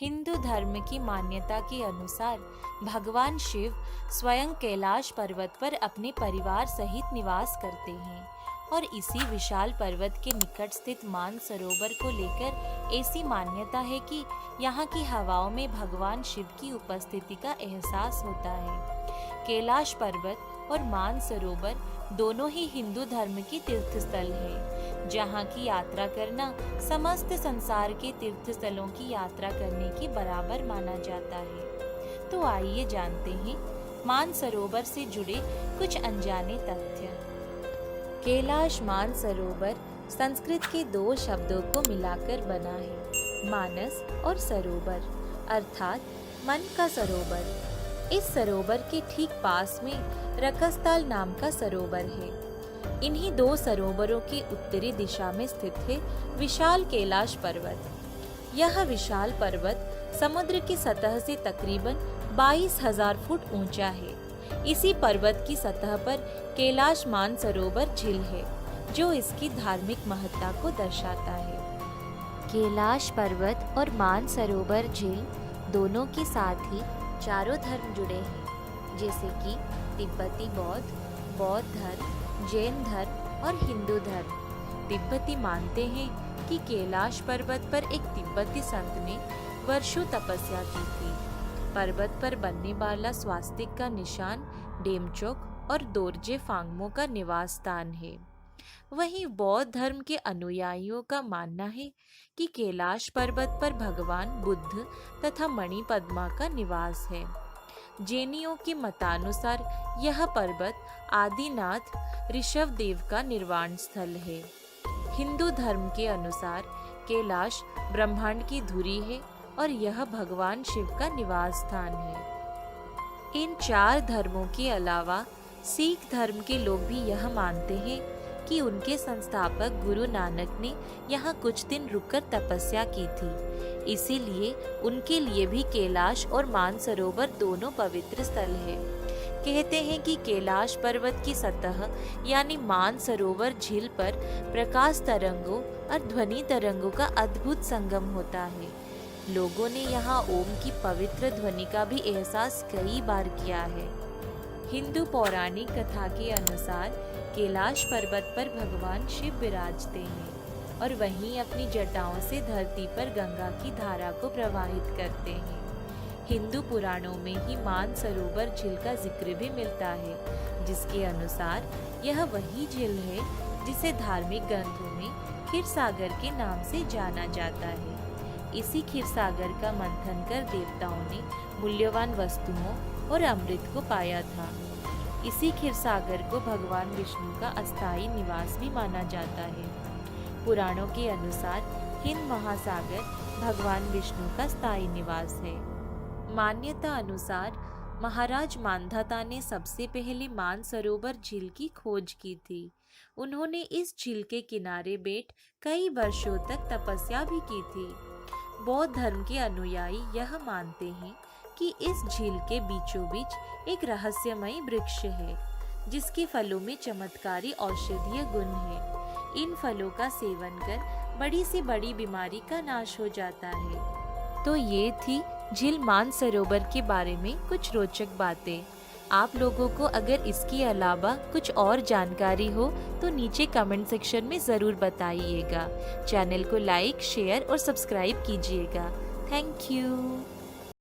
हिंदू धर्म की मान्यता के अनुसार भगवान शिव स्वयं कैलाश पर्वत पर अपने परिवार सहित निवास करते हैं और इसी विशाल पर्वत के निकट स्थित मानसरोवर को लेकर ऐसी मान्यता है कि यहाँ की हवाओं में भगवान शिव की उपस्थिति का एहसास होता है। कैलाश पर्वत और मानसरोवर दोनों ही हिंदू धर्म की तीर्थ स्थल है, जहाँ की यात्रा करना समस्त संसार के तीर्थ स्थलों की यात्रा करने की बराबर माना जाता है। तो आइए जानते हैं मानसरोवर से जुड़े कुछ अनजाने तथ्य। कैलाश मानसरोवर संस्कृत के दो शब्दों को मिलाकर बना है, मानस और सरोवर, अर्थात मन का सरोवर। इस सरोवर के ठीक पास में रकसताल नाम का सरोवर है। इन्हीं दो सरोवरों के उत्तरी दिशा में स्थित है विशाल कैलाश पर्वत। यह विशाल पर्वत समुद्र की सतह से तकरीबन 22,000 फुट ऊंचा है। इसी पर्वत की सतह पर कैलाश मानसरोवर झील है, जो इसकी धार्मिक महत्ता को दर्शाता है। कैलाश पर्वत और मानसरोवर झील दोनों के साथ ही चारों धर्म जुड़े हैं, जैसे कि तिब्बती बौद्ध, बौद्ध धर्म, जैन धर्म और हिंदू धर्म। तिब्बती मानते हैं कि कैलाश पर्वत पर एक तिब्बती संत ने वर्षों तपस्या की थी। पर्वत पर बनने वाला स्वास्तिक का निशान डेमचोक और दोरजे फांगमो का निवास स्थान है। वहीं बौद्ध धर्म के अनुयायियों का मानना है कि कैलाश पर्वत पर भगवान बुद्ध तथा मणिपद्मा का निवास है। जैनियों के मतानुसार यह पर्वत आदिनाथ ऋषभ देव का निर्वाण स्थल है। हिंदू धर्म के अनुसार कैलाश ब्रह्मांड की धुरी है और यह भगवान शिव का निवास स्थान है। इन चार धर्मों के अलावा सिख धर्म के लोग भी यह मानते हैं कि उनके संस्थापक गुरु नानक ने यहाँ कुछ दिन रुककर तपस्या की थी। इसीलिए उनके लिए भी कैलाश और मानसरोवर दोनों पवित्र स्थल है। कहते हैं कि कैलाश पर्वत की सतह यानी मानसरोवर झील पर प्रकाश तरंगों और ध्वनि तरंगों का अद्भुत संगम होता है। लोगों ने यहाँ ओम की पवित्र ध्वनि का भी एहसास कई बार किया है। हिंदू पौराणिक कथा के अनुसार कैलाश पर्वत पर भगवान शिव विराजते हैं और वहीं अपनी जटाओं से धरती पर गंगा की धारा को प्रवाहित करते हैं। हिंदू पुराणों में ही मानसरोवर झील का जिक्र भी मिलता है, जिसके अनुसार यह वही झील है जिसे धार्मिक ग्रंथों में क्षीरसागर के नाम से जाना जाता है। इसी क्षीरसागर का मंथन कर देवताओं ने मूल्यवान वस्तुओं और अमृत को पाया था। इसी क्षीरसागर को भगवान विष्णु का अस्थायी निवास भी माना जाता है। पुराणों के अनुसार हिंद महासागर भगवान विष्णु का स्थायी निवास है। मान्यता अनुसार महाराज मांधाता ने सबसे पहले मानसरोवर झील की खोज की थी। उन्होंने इस झील के किनारे बैठ कई वर्षों तक तपस्या भी की थी। बौद्ध धर्म के अनुयायी यह मानते हैं कि इस झील के बीचों बीच एक रहस्यमयी वृक्ष है, जिसके फलों में चमत्कारी औषधीय गुण है। इन फलों का सेवन कर बड़ी से बड़ी बीमारी का नाश हो जाता है। तो ये थी झील मानसरोवर के बारे में कुछ रोचक बातें। आप लोगों को अगर इसके अलावा कुछ और जानकारी हो तो नीचे कमेंट सेक्शन में ज़रूर बताइएगा। चैनल को लाइक, शेयर और सब्सक्राइब कीजिएगा। Thank you.